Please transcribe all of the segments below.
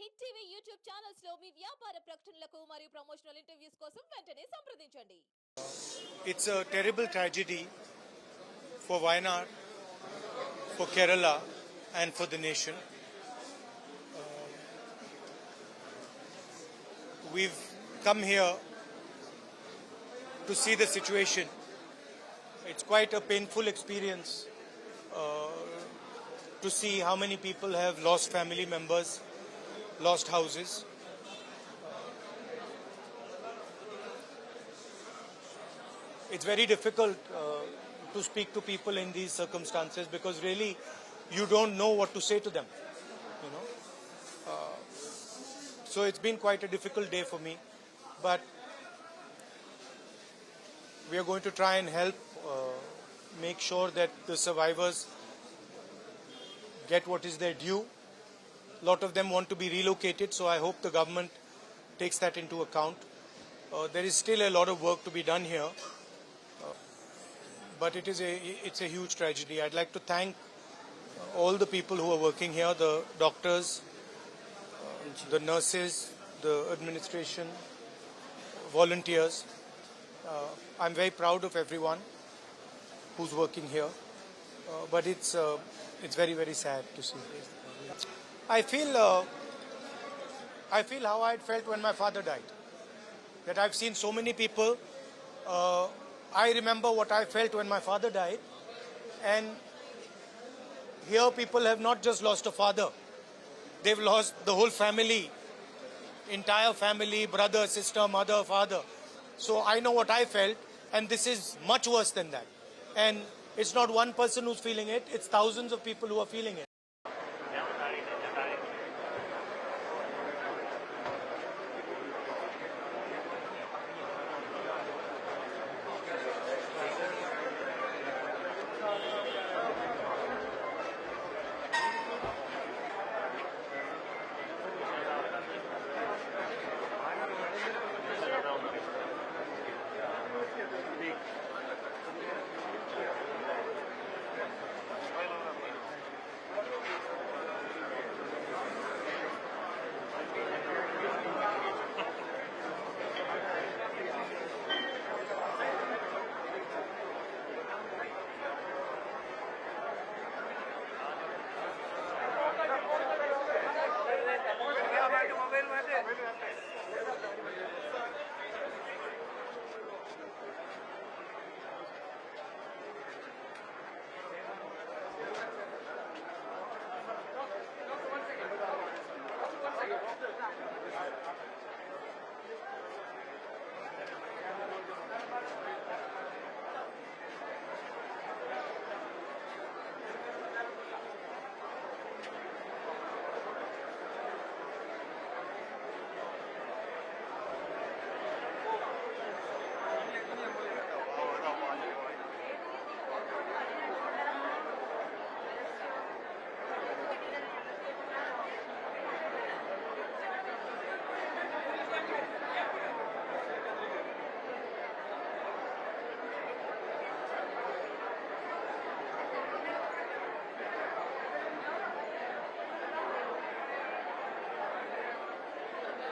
Hit TV YouTube channels లో మీ వ్యాపార ప్రకటనలకు మరియు ప్రమోషనల్ ఇంటర్వ్యూస్ కోసం వెంటనే సంప్రదించండి. It's a terrible tragedy for Wayanad, for Kerala, and for the nation. We've come here to see the situation. It's quite a painful experience to see how many people have lost family members, lost houses. It's very difficult to speak to people in these circumstances because really you don't know what to say to them, you know. So it's been quite a difficult day for me, but we are going to try and help make sure that the survivors get what is their due. A lot of them want to be relocated, so I hope the government takes that into account. There is still a lot of work to be done here, but it's a huge tragedy. I'd like to thank all the people who are working here, the doctors, the nurses, the administration, volunteers. I'm very proud of everyone who's working here, but it's very, very sad to see. I feel how I'd felt when my father died. That I've seen so many people. I remember what I felt when my father died, and here people have not just lost a father, they've lost the whole family, entire family, brother, sister, mother, father. So I know what I felt, and this is much worse than that. And it's not one person who's feeling it, it's thousands of people who are feeling it.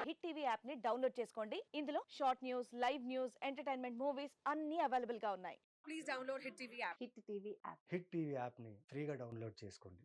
Hit TV app ని download చేసుకోండి. ఇందులో short news, live news, entertainment movies అన్ని available గా ఉన్నాయి. Please download Hit TV app. Hit TV app hit TV యాప్ని ఫ్రీగా download చేసుకోండి.